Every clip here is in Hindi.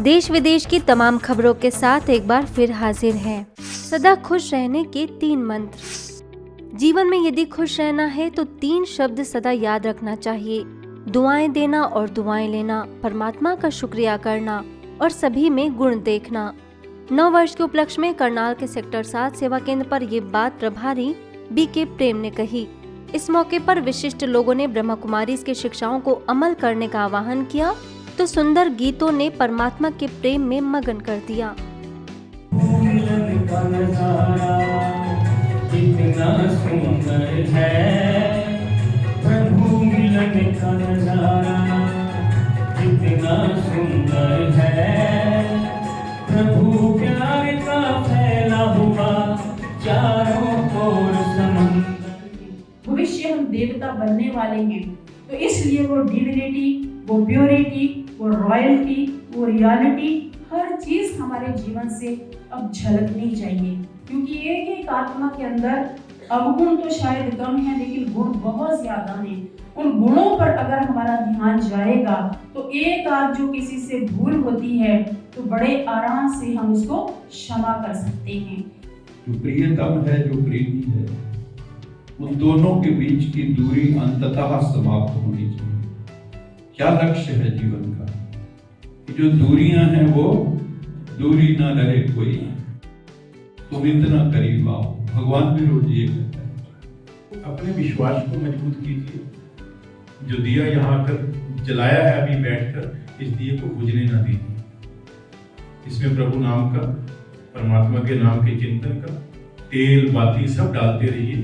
देश विदेश की तमाम खबरों के साथ एक बार फिर हाजिर हैं। सदा खुश रहने के 3 मंत्र। जीवन में यदि खुश रहना है तो 3 शब्द सदा याद रखना चाहिए। दुआएं देना और दुआएं लेना, परमात्मा का शुक्रिया करना और सभी में गुण देखना। 9 वर्ष के उपलक्ष्य में करनाल के सेक्टर 7 सेवा केंद्र पर ये बात प्रभारी बीके प्रेम ने कही। इस मौके पर विशिष्ट लोगों ने ब्रह्मा कुमारीज की शिक्षाओं को अमल करने का आह्वान किया तो सुंदर गीतों ने परमात्मा के प्रेम में मगन कर दिया। कितना सुंदर है प्रभु मिलन का नजारा, कितना सुंदर है प्रभु प्यार का फैला हुआ चारों ओर समंदर। भविष्य हम देवता बनने वाले हैं, तो इसलिए वो डिविनिटी, वो प्योरिटी, वो रॉयल्टी, वो रियलिटी, हर चीज हमारे जीवन से अब झलकनी चाहिए। क्योंकि एक एक आत्मा के अंदर अवगुण तो शायद कम है, लेकिन गुण बहुत ज्यादा हैं। उन गुणों पर अगर हमारा ध्यान जाएगा तो एक आध जो किसी से भूल होती है तो बड़े आराम से हम उसको क्षमा कर सकते हैं। जो प्रियतम है, जो प्रेमी है, उन दोनों के बीच की दूरी अंततः समाप्त होनी चाहिए। क्या लक्ष्य है जीवन का कि जो दूरियां हैं वो दूरी ना रहे कोई, तुम इतना करीब आओ। भगवान भी रोज ये कहता है। अपने विश्वास को मजबूत कीजिए। जो दिया यहाँ आकर जलाया है अभी बैठकर, इस दिए को बुझने ना दीजिए। इसमें प्रभु नाम का, परमात्मा के नाम के चिंतन का तेल बाती सब डालते रहिए।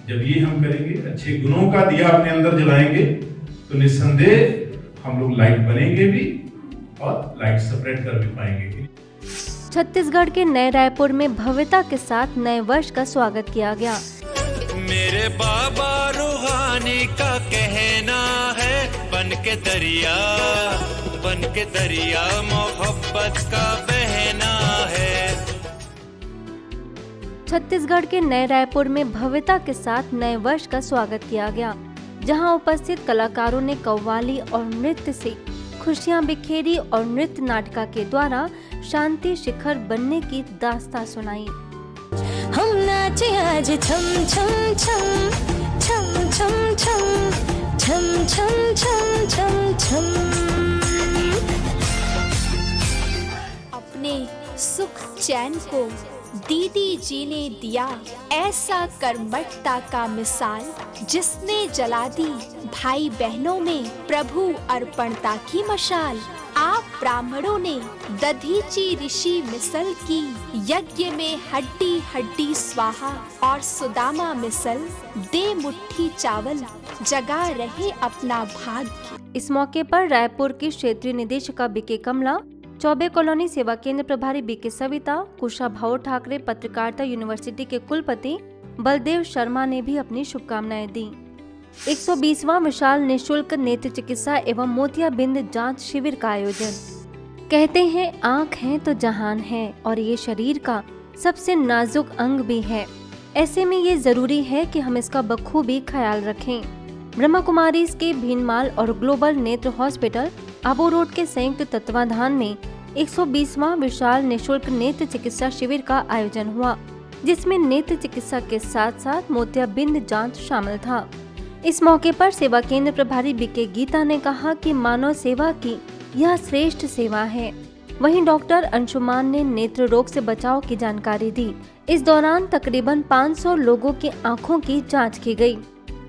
जब ये हम करेंगे, अच्छे गुणों का दिया अपने अंदर जलाएंगे, तो निस्संदेह हम लोग लाइट बनेंगे भी और लाइट स्प्रेड कर भी पाएंगे। छत्तीसगढ़ के नए रायपुर में भव्यता के साथ नए वर्ष का स्वागत किया गया। मेरे बाबा रूहानी का कहना है, बन के दरिया मोहब्बत का बहना है। छत्तीसगढ़ के नए रायपुर में भव्यता के साथ नए वर्ष का स्वागत किया गया, जहां उपस्थित कलाकारों ने कव्वाली और नृत्य से खुशियां बिखेरी और नृत्य नाटिका के द्वारा शांति शिखर बनने की दास्तां सुनाई। हम नाचे आज छम छम छम छम छम छम छम छम छम छम छम। अपने सुख चैन को दीदी जी ने दिया ऐसा कर्मठता का मिसाल, जिसने जला दी भाई बहनों में प्रभु अर्पणता की मशाल। आप ब्राह्मणों ने दधीची ऋषि मिसल की, यज्ञ में हड्डी हड्डी स्वाहा, और सुदामा मिसल दे मुट्ठी चावल, जगा रहे अपना भाग्य। इस मौके पर रायपुर की क्षेत्रीय निदेशिका बीके कमला, चौबे कॉलोनी सेवा केंद्र प्रभारी बीके सविता, कुशाभाऊ ठाकरे पत्रकारिता यूनिवर्सिटी के कुलपति बलदेव शर्मा ने भी अपनी शुभकामनाएं दी। 120वां विशाल निःशुल्क नेत्र चिकित्सा एवं मोतियाबिंद जांच शिविर का आयोजन। कहते हैं आँख है तो जहान है, और ये शरीर का सबसे नाजुक अंग भी है। ऐसे में ये जरूरी है कि हम इसका बखूबी ख्याल रखें। ब्रह्मा कुमारीज के भीनमाल और ग्लोबल नेत्र हॉस्पिटल आबू रोड के संयुक्त तत्वाधान में 120वां विशाल निःशुल्क नेत्र चिकित्सा शिविर का आयोजन हुआ, जिसमें नेत्र चिकित्सा के साथ साथ मोतियाबिंद जांच शामिल था। इस मौके पर सेवा केंद्र प्रभारी बीके गीता ने कहा कि मानव सेवा की यह श्रेष्ठ सेवा है। वहीं डॉक्टर अंशुमान ने नेत्र रोग से बचाव की जानकारी दी। इस दौरान तकरीबन 500 लोगों की आंखों की जांच की गई।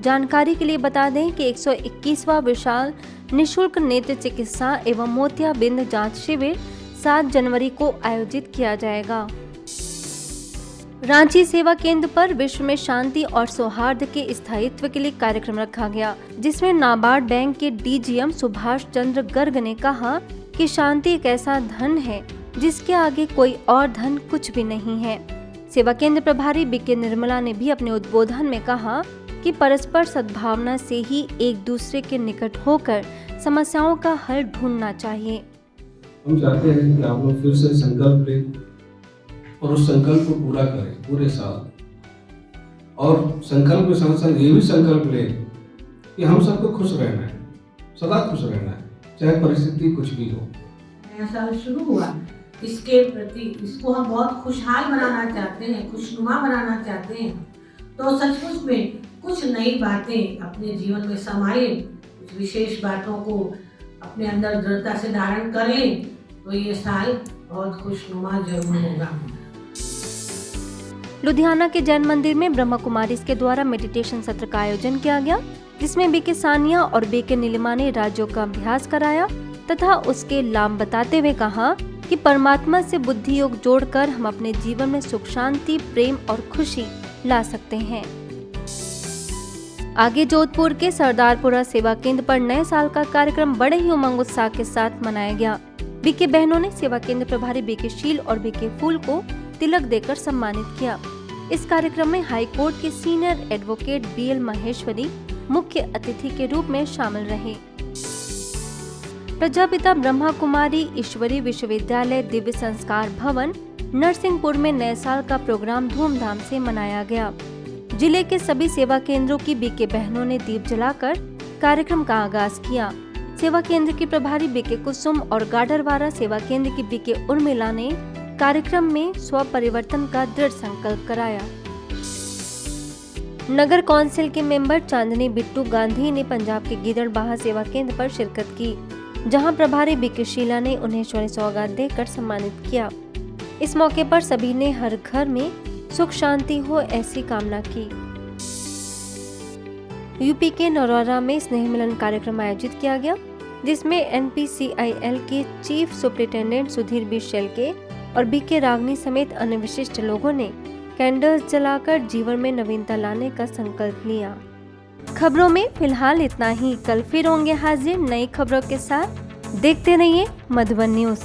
जानकारी के लिए बता दें कि 121वां विशाल निःशुल्क नेत्र चिकित्सा एवं मोतियाबिंद जांच शिविर 7 जनवरी को आयोजित किया जाएगा। रांची सेवा केंद्र पर विश्व में शांति और सौहार्द के स्थायित्व के लिए कार्यक्रम रखा गया, जिसमें नाबार्ड बैंक के डीजीएम सुभाष चंद्र गर्ग ने कहा कि शांति एक ऐसा धन है जिसके आगे कोई और धन कुछ भी नहीं है। सेवा केंद्र प्रभारी बीके निर्मला ने भी अपने उद्बोधन में कहा कि परस्पर सद्भावना से ही एक दूसरे के निकट होकर समस्याओं का हल ढूंढना चाहिए। हम चाहते हैं कि आप लोग फिर से संकल्प लें और उस संकल्प को पूरा करें पूरे साल, और संकल्प के साथ साथ ये भी संकल्प लें कि हम सबको खुश रहना है, सदा खुश रहना है, चाहे परिस्थिति कुछ भी हो। नया साल शुरू हुआ, इसके प्रति इसको हम बहुत खुशहाल बनाना चाहते हैं, खुशनुमा बनाना चाहते हैं, तो सचमुच में कुछ नई बातें अपने जीवन में संभालें, कुछ विशेष बातों को अपने अंदर दृढ़ता से धारण कर लें, तो ये साल बहुत खुशनुमा जरूर होगा। लुधियाना के जैन मंदिर में ब्रह्मा कुमारीज के द्वारा मेडिटेशन सत्र का आयोजन किया गया, जिसमें बीके सानिया और बीके नीलिमा ने राजयोग का अभ्यास कराया तथा उसके लाभ बताते हुए कहा कि परमात्मा से बुद्धि योग जोड़कर हम अपने जीवन में सुख, शांति, प्रेम और खुशी ला सकते हैं। आगे जोधपुर के सरदारपुरा सेवा केंद्र पर नए साल का कार्यक्रम बड़े ही उमंग उत्साह के साथ मनाया गया। बीके बहनों ने सेवा केंद्र प्रभारी बीके शील और बीके फूल को तिलक देकर सम्मानित किया। इस कार्यक्रम में हाई कोर्ट के सीनियर एडवोकेट BL महेश्वरी मुख्य अतिथि के रूप में शामिल रहे। प्रजापिता ब्रह्मा कुमारी ईश्वरी विश्वविद्यालय दिव्य संस्कार भवन नरसिंहपुर में नए साल का प्रोग्राम धूमधाम से मनाया गया। जिले के सभी सेवा केंद्रों की बीके बहनों ने दीप जलाकर कार्यक्रम का आगाज किया। सेवा केंद्र की प्रभारी बीके कुसुम और गाडरवारा सेवा केंद्र की बीके उर्मिला ने कार्यक्रम में स्व परिवर्तन का दृढ़ संकल्प कराया। नगर कौंसिल के मेंबर चांदनी बिट्टू गांधी ने पंजाब के गिदड़बाहा सेवा केंद्र पर शिरकत की, जहां प्रभारी बीके शीला ने उन्हें स्वर्ण सौगात देकर सम्मानित किया। इस मौके पर सभी ने हर घर में सुख शांति हो ऐसी कामना की। यूपी के नरौरा में स्नेह मिलन कार्यक्रम आयोजित किया गया, जिसमें NPCIL के chief superintendent Sudhir B Shelke और बीके रागनी समेत अन्य विशिष्ट लोगों ने कैंडल्स जलाकर जीवन में नवीनता लाने का संकल्प लिया। खबरों में फिलहाल इतना ही। कल फिर होंगे हाजिर नई खबरों के साथ। देखते रहिए मधुबन न्यूज।